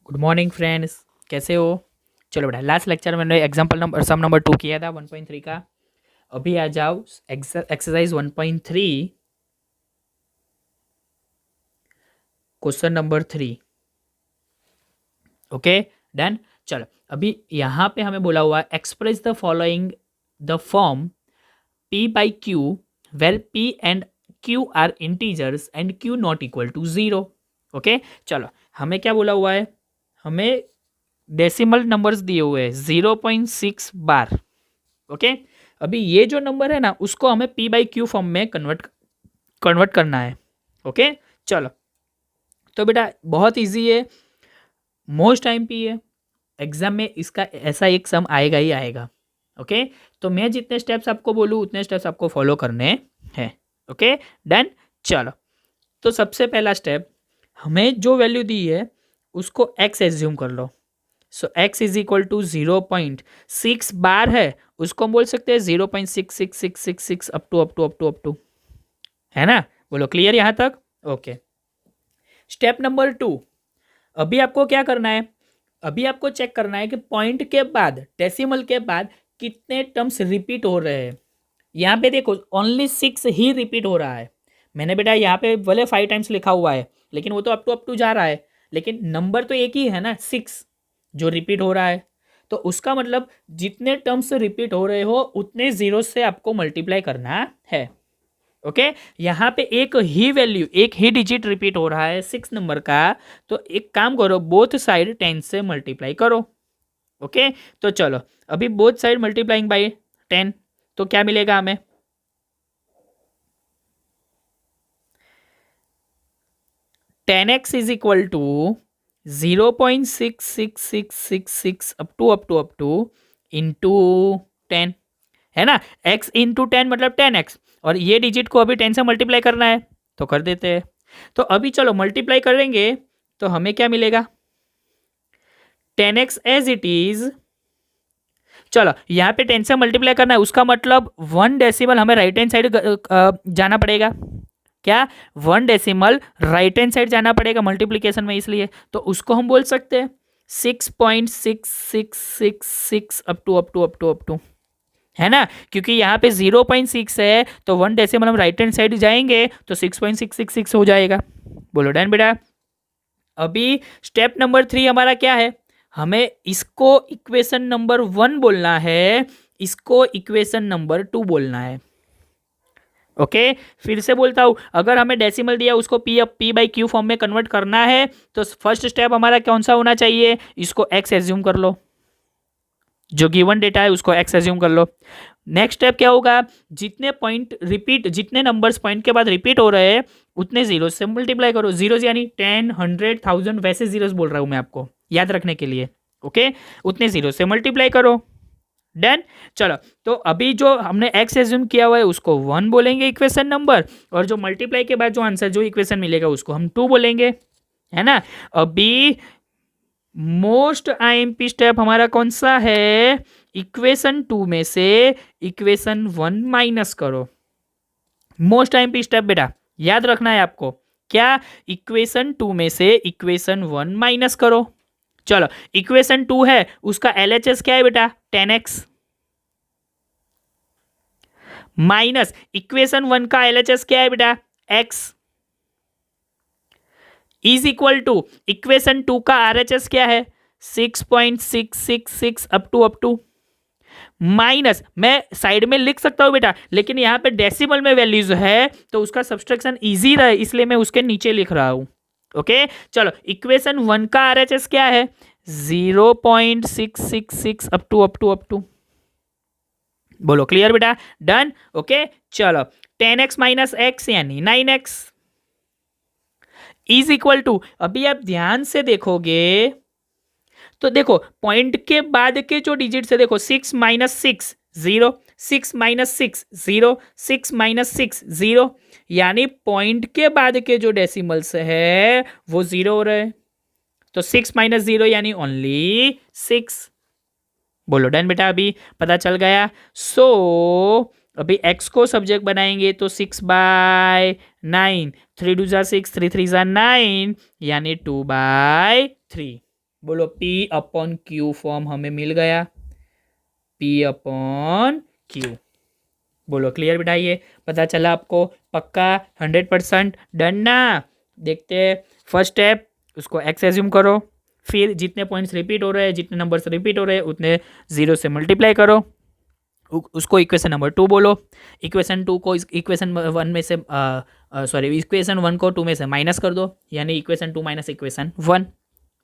Good morning friends, कैसे हो? चलो बेटा, लास्ट लेक्चर में मैंने एग्जाम्पल नंबर सम नंबर 2 किया था 1.3 का। अभी आ जाओ exercise 1.3 question number 3। Okay, done. चलो, अभी यहाँ पे हमें बोला हुआ express the following the form p by q where p and q are integers and q not equal to 0। Okay, चलो, हमें क्या बोला हुआ है? हमें डेसिमल नंबर्स दिए हुए हैं 0.6 बार। ओके, अभी ये जो नंबर है ना, उसको हमें p बाई क्यू फॉर्म में कन्वर्ट करना है। ओके, चलो, तो बेटा बहुत इजी है, मोस्ट टाइम पी है, एग्जाम में इसका ऐसा एक सम आएगा ही आएगा। ओके, तो मैं जितने स्टेप्स आपको बोलूँ उतने स्टेप्स आपको फॉलो करने हैं। Okay, done. चलो, तो सबसे पहला स्टेप, हमें जो वैल्यू दी है उसको x एज्यूम कर लो। So x is equal to 0.6 बार है, उसको हम बोल सकते हैं 0.66666 अप टू। है ना? बोलो क्लियर यहाँ तक? Okay, step number 2। अभी आपको क्या करना है? अभी आपको चेक करना है कि पॉइंट के बाद, डेसिमल के बाद कितने टर्म्स रिपीट हो रहे हैं। यहाँ पे देखो, ओनली 6 ही रिपीट हो रहा है। मैंने बेटा यहाँ पे भले 5 टाइम्स लिखा हुआ है, लेकिन वो तो अप टू जा रहा है, लेकिन नंबर तो एक ही है ना, 6 जो रिपीट हो रहा है। तो उसका मतलब जितने टर्म्स रिपीट हो रहे हो उतने जीरो से आपको मल्टीप्लाई करना है। ओके, यहाँ पे एक ही वैल्यू, एक ही डिजिट रिपीट हो रहा है 6 नंबर का, तो एक काम करो, बोथ साइड 10 से मल्टीप्लाई करो। ओके, तो चलो, अभी बोथ साइड मल्टीप्लाइंग बाय 10, तो क्या मिलेगा हमें? 10x is equal to 0.66666 up to into 10, है ना? x इंटू 10 मतलब 10x, और ये डिजिट को अभी 10 से मल्टीप्लाई करना है, तो कर देते हैं। तो अभी चलो मल्टीप्लाई करेंगे तो हमें क्या मिलेगा? 10x as it is. चलो, यहाँ पे 10 से मल्टीप्लाई करना है, उसका मतलब 1 डेसिमल हमें राइट हैंड साइड जाना पड़ेगा। क्या? 1 डेसिमल राइट हैंड साइड जाना पड़ेगा मल्टीप्लीकेशन में, इसलिए तो उसको हम बोल सकते हैं 6.6666 अप टू, है ना? क्योंकि यहाँ पे 0.6 है, तो 1 डेसिमल हम राइट हैंड साइड जाएंगे तो 6.666 हो जाएगा। बोलो डन बेटा। अभी स्टेप नंबर 3 हमारा क्या है? हमें इसको इक्वेशन नंबर 1 बोलना है, इसको इक्वेशन नंबर 2 बोलना है। ओके, फिर से बोलता हूं, अगर हमें डेसिमल दिया उसको p बाई क्यू फॉर्म में कन्वर्ट करना है, तो फर्स्ट स्टेप हमारा कौन सा होना चाहिए? इसको x एज्यूम कर लो, जो गिवन डेटा है उसको x एज्यूम कर लो। नेक्स्ट स्टेप क्या होगा? जितने पॉइंट रिपीट, जितने नंबर्स पॉइंट के बाद रिपीट हो रहे हैं उतने जीरो से मल्टीप्लाई करो। जीरोस यानी 10, 100, 1000 वैसे जीरोस बोल रहा हूं मैं आपको याद रखने के लिए। ओके, उतने जीरो से मल्टीप्लाई करो। डन। चलो, तो अभी जो हमने x एज्यूम किया हुआ है उसको 1 बोलेंगे इक्वेशन नंबर, और जो मल्टीप्लाई के बाद जो आंसर, जो इक्वेशन मिलेगा उसको हम 2 बोलेंगे, है ना? अभी मोस्ट आईएमपी स्टेप हमारा कौन सा है? इक्वेशन 2 में से इक्वेशन 1 माइनस करो। मोस्ट आईएमपी स्टेप बेटा याद रखना है आपको। क्या? इक्वेशन 2 में से इक्वेशन 1 माइनस करो। चलो, इक्वेशन 2 है, उसका एलएचएस क्या है बेटा? 10x माइनस इक्वेशन 1 का एलएचएस क्या है बेटा? x is equal to equation 2 का आरएचएस क्या है? 6.666 अप टू माइनस, मैं साइड में लिख सकता हूं बेटा, लेकिन यहां पे डेसिमल में वैल्यूज है तो उसका सब्सट्रैक्शन इजी रहे, इसलिए मैं उसके नीचे लिख रहा हूं। ओके, चलो, इक्वेशन 1 का आरएचएस क्या है? 0.666 अप टू। बोलो क्लियर बेटा? डन। ओके, चलो, 10x माइनस एक्स यानी 9x इज इक्वल टू, अभी आप ध्यान से देखोगे तो देखो पॉइंट के बाद के जो डिजिट है, देखो 6 माइनस 6 0, 6 माइनस 6 0, 6 माइनस 6 0, यानी पॉइंट के बाद के जो डेसिमल्स है वो 0 हो रहे हैं, तो 6 माइनस 0 यानी ओनली 6। बोलो डन बेटा, अभी पता चल गया। सो अभी x को सब्जेक्ट बनाएंगे तो 6/9, 3 2 6, 3 3 9, यानी 2/3। बोलो P अपॉन Q फॉर्म हमें मिल गया, P अपॉन Q। बोलो क्लियर बेटा, ये पता चला आपको, पक्का 100% डन ना। देखते हैं फर्स्ट स्टेप, उसको एक्स एज्यूम करो, फिर जितने पॉइंट्स रिपीट हो रहे हैं, जितने नंबर्स रिपीट हो रहे हैं उतने जीरो से मल्टीप्लाई करो, उसको इक्वेशन नंबर 2 बोलो। इक्वेशन 2 को इक्वेशन 1 में से सॉरी इक्वेशन 1 को 2 में से माइनस कर दो, यानी इक्वेशन 2 माइनस इक्वेशन 1।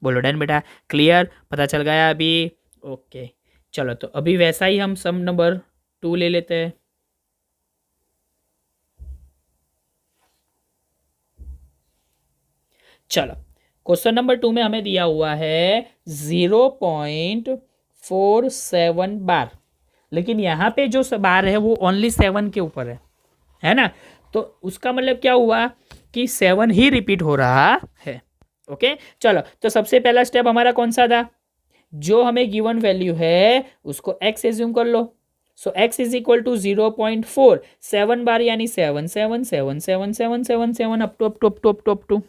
बोलो डन बेटा, क्लियर, पता चल गया अभी। ओके चलो, तो अभी वैसा ही हम सम नंबर 2 ले लेते हैं। चलो, क्वेश्चन नंबर 2 में हमें दिया हुआ है 0.47 बार, लेकिन यहाँ पे जो बार है वो ओनली 7 के ऊपर है ना। तो उसका मतलब क्या हुआ कि 7 ही रिपीट हो रहा है। ओके चलो, तो सबसे पहला स्टेप हमारा कौन सा था, जो हमें गिवन वैल्यू है उसको x एज्यूम कर लो। So x is equal to 0.4 7 बार, यानी 7 7 7 7 7 7 7 up to up to up to up to up to.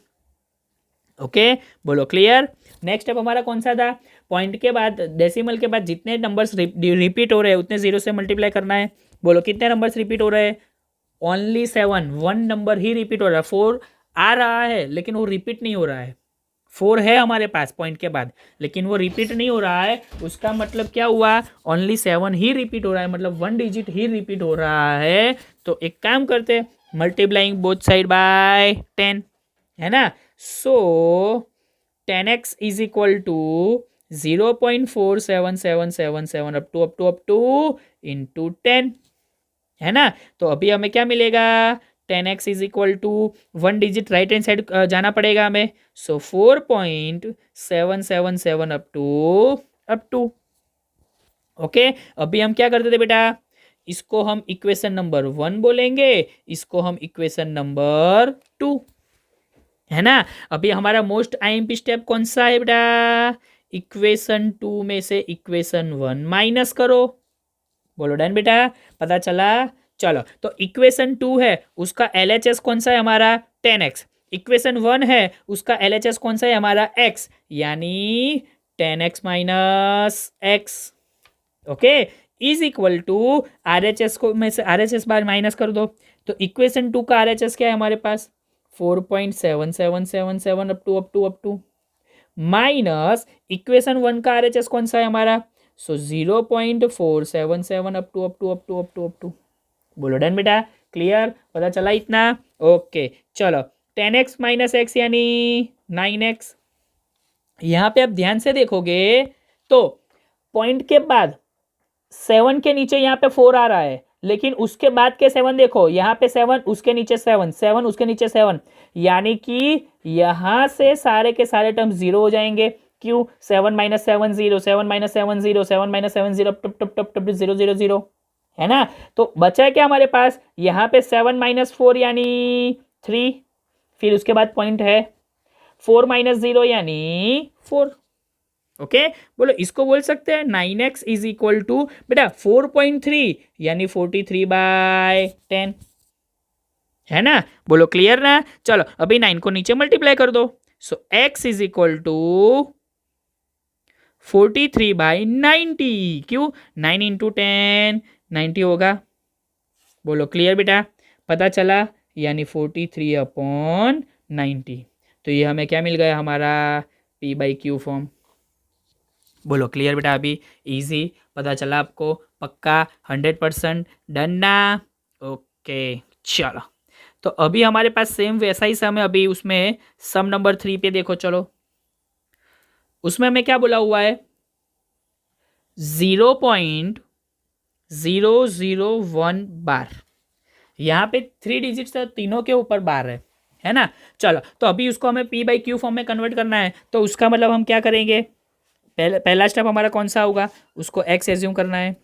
Okay बोलो क्लियर। नेक्स्ट स्टेप हमारा कौन सा था, पॉइंट के बाद डेसिमल के बाद जितने नंबर्स रिपीट हो रहे हैं उतने जीरो से मल्टीप्लाई करना है। बोलो कितने नंबर्स रिपीट हो रहे हैं, ओनली 7, 1 नंबर ही रिपीट हो रहा है। 4 आ रहा है लेकिन वो रिपीट नहीं हो रहा है। 4 है हमारे पास पॉइंट के बाद, लेकिन वो रिपीट नहीं हो रहा है। उसका मतलब क्या हुआ, ओनली 7 ही रिपीट हो रहा है, मतलब 1 डिजिट ही रिपीट हो रहा है। तो एक काम करते, मल्टीप्लाइंग बोथ साइड बाय 10, है ना। So 10x is equal to 0.47777 up to into 10, है ना। तो अभी हमें क्या मिलेगा, 10x is equal to 1 digit right hand side जाना पड़ेगा हमें। सो 4.777 अप टू। ओके, अभी हम क्या करते थे बेटा, इसको हम इक्वेशन नंबर 1 बोलेंगे, इसको हम इक्वेशन नंबर 2, है ना। अभी हमारा मोस्ट आईएमपी स्टेप कौन सा है बेटा, इक्वेशन 2 में से इक्वेशन 1 माइनस करो। बोलो डन बेटा, पता चला। चलो, तो इक्वेशन 2 है उसका एलएचएस कौन सा है हमारा 10x, इक्वेशन 1 है उसका एलएचएस कौन सा है हमारा x, यानी 10x minus x। Okay, is equal to RHS को में से आरएचएस बार माइनस कर दो, तो इक्वेशन 2 का आरएचएस क्या है हमारे पास 4.7777 अप टू माइनस इक्वेशन 1 का आरएचएस कौन सा है हमारा, सो 0.477 अप टू। बोलो डन बेटा, क्लियर, पता चला इतना। ओके चलो, 10x माइनस एक्स यानी 9x। यहाँ पे आप ध्यान से देखोगे तो पॉइंट के बाद 7 के नीचे यहाँ पे 4 आ रहा है, लेकिन उसके बाद के 7 देखो, यहाँ पे 7 उसके नीचे 7 7 उसके नीचे 7, यानी कि यहाँ से सारे के सारे टर्म जीरो हो जाएंगे। क्यों, 7 माइनस 7 0, 7 माइनस 7 0, 7 माइनस 7 0 टप 0 0 0, है ना। तो बचा है क्या हमारे पास, यहाँ पे 7 माइनस 4 यानी 3, फिर उसके बाद पॉइंट है 4 माइनस 0 यानी 4। ओके बोलो, इसको बोल सकते हैं 9x इज इक्वल टू बेटा 4.3 यानी 43/10, है ना। बोलो क्लियर ना। चलो, अभी 9 को नीचे मल्टीप्लाई कर दो, सो x इज इक्वल टू 43/90। क्यों, 9 इंटू 10 90 होगा। बोलो क्लियर बेटा, पता चला, यानी 43/90। तो ये हमें क्या मिल गया हमारा p/q फॉर्म। बोलो क्लियर बेटा, अभी इजी पता चला आपको, पक्का 100% डन ना। ओके चलो, तो अभी हमारे पास सेम वैसा ही सम है, अभी उसमें सम नंबर 3 पे देखो। चलो, उसमें हमें क्या बोला हुआ है 0.001 बार, यहाँ पे 3 डिजिट्स है, तीनों के ऊपर बार है ना। चलो, तो अभी उसको हमें p/q फॉर्म में कन्वर्ट करना है, तो उसका मतलब हम क्या करेंगे, पहला स्टेप हमारा कौन सा होगा, उसको x एज्यूम करना है।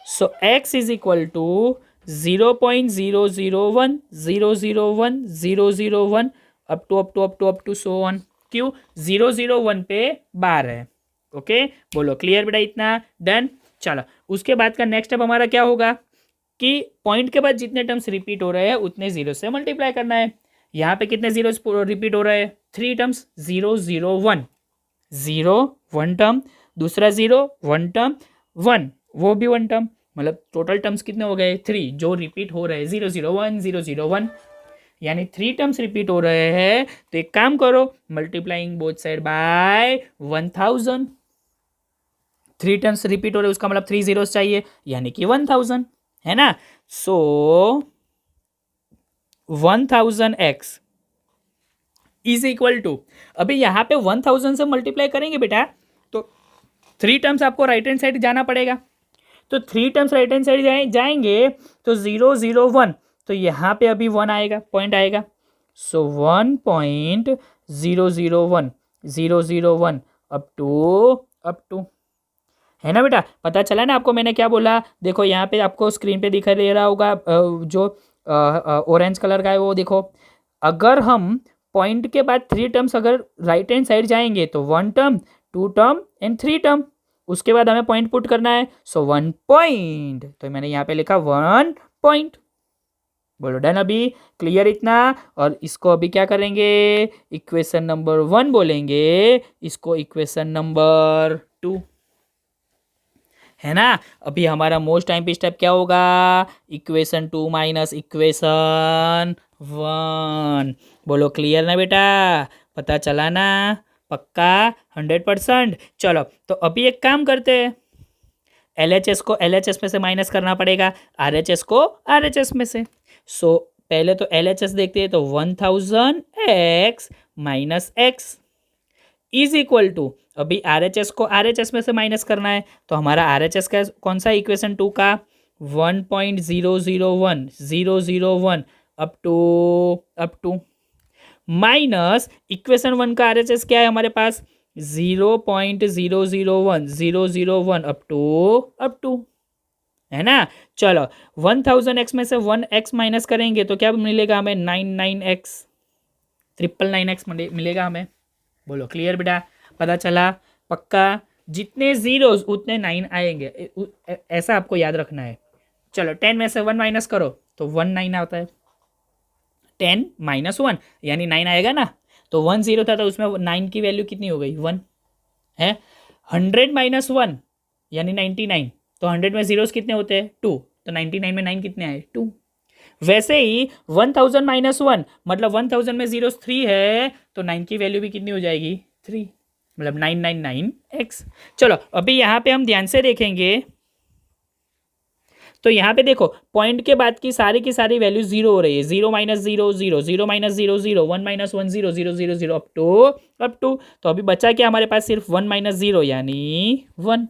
So x is equal to 0.001 up to so on. क्यों, 001 पे बार है। ओके बोलो क्लियर बेटा, इतना डन। चलो, उसके बाद का नेक्स्ट स्टेप हमारा क्या होगा कि पॉइंट के बाद जितने टर्म्स रिपीट हो रहे हैं उतने जीरो से मल्टीप्लाई करना है। यहाँ पे कितने जीरो रिपीट हो रहे हैं, 3 टर्म्स, 0 0 1 0 1 टर्म, दूसरा 0 1 टर्म, 1 वो भी 1 टर्म, मतलब टोटल टर्म्स कितने हो गए 3 जो रिपीट हो रहे हैं 0 0 1 0 0 1, यानी 3 टर्म्स रिपीट हो रहे हैं। तो एक काम करो, multiplying both side by 1000, 3 terms repeat हो रहे उसका मतलब 3 जीरोस चाहिए यानी कि 1000 है ना। सो 1000x इज इक्वल टू, अभी यहाँ पे 1000 से मल्टीप्लाई करेंगे बेटा तो 3 टर्म्स आपको राइट हैंड साइड जाना पड़ेगा, तो 3 टर्म्स राइट हैंड साइड जाएंगे तो 0 0 1, तो यहाँ पे अभी 1 आएगा, पॉइंट आएगा। सो 1.001 001 अप टू है ना बेटा, पता चला ना आपको मैंने क्या बोला। देखो यहाँ पे आपको स्क्रीन पे दिखाई दे रहा होगा जो ऑरेंज कलर का है वो देखो, अगर हम पॉइंट के बाद 3 टर्म्स अगर राइट हैंड साइड जाएंगे तो 1 टर्म 2 टर्म एंड 3 टर्म, उसके बाद हमें पॉइंट पुट करना है। सो 1 पॉइंट, तो मैंने यहाँ पे लिखा 1 पॉइंट। बोलो डन, अभी क्लियर इतना। और इसको अभी क्या करेंगे, इक्वेशन नंबर 1 बोलेंगे, इसको इक्वेशन नंबर 2 है ना। अभी हमारा मोस्ट टाइम पे स्टेप क्या होगा, इक्वेशन 2 माइनस इक्वेशन 1। बोलो क्लियर ना बेटा, पता चला ना, पक्का 100%। चलो तो अभी एक काम करते हैं, LHS को LHS में से माइनस करना पड़ेगा, RHS को RHS में से। सो पहले तो LHS देखते हैं, तो 1000x minus x is equal to, अभी RHS को RHS में से माइनस करना है, तो हमारा RHS का कौन सा इक्वेशन 2 का 1.001 001 अप टू माइनस इक्वेशन 1 का RHS क्या है हमारे पास 0.001 001 अप टू है ना। चलो 1000x में से 1x माइनस करेंगे तो क्या मिलेगा हमें 99x 999x मिलेगा हमें। बोलो क्लियर बेटा, पता चला, पक्का, जितने जीरोस उतने 9 आएंगे, ऐसा आपको याद रखना है। चलो 10 में से 1 माइनस करो तो 19 आता है, 10 माइनस 1 यानी 9 आएगा ना। तो 1 0 था तो उसमें 9 की वैल्यू कितनी हो गई 1 है। 100 माइनस 1 यानी 99, तो 100 में जीरोस कितने होते हैं 2, तो 99 में 9 कितने आए 2। वैसे ही 1000 माइनस 1 मतलब 1000 में जीरोस 3 है, तो 9 की वैल्यू भी कितनी हो जाएगी 3, मतलब 999x। चलो अभी यहाँ पे हम ध्यान से देखेंगे, तो यहाँ पे देखो पॉइंट के बाद की सारी वैल्यू 0 हो रही है, 0 minus 0 0 0 minus 0 0 1 minus 1 0 0 0 0 up to, तो अभी बचा क्या हमारे पास सिर्फ 1 माइनस 0 यानी 1।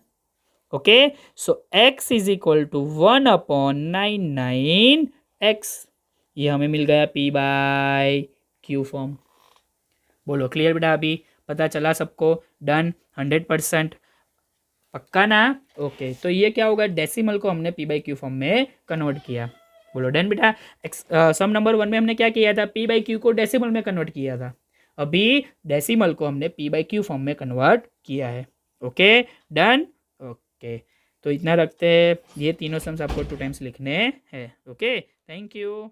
Okay, so x is equal to 1/99x, ये हमें मिल गया P/Q फॉर्म। बोलो क्लियर बेटा, अभी पता चला सबको, डन 100%, पक्का ना। ओके, तो ये क्या होगा, डेसिमल को हमने P/Q फॉर्म में कन्वर्ट किया। बोलो डन बेटा। सम नंबर 1 में हमने क्या किया था, P/Q को डेसिमल में कन्वर्ट किया था, अभी डेसिमल को हमने P/Q फॉर्म में कन्वर्ट किया है। Okay done. ओके, तो इतना रखते हैं, ये तीनों सम्स आपको 2 टाइम्स लिखने हैं। Okay, thank you.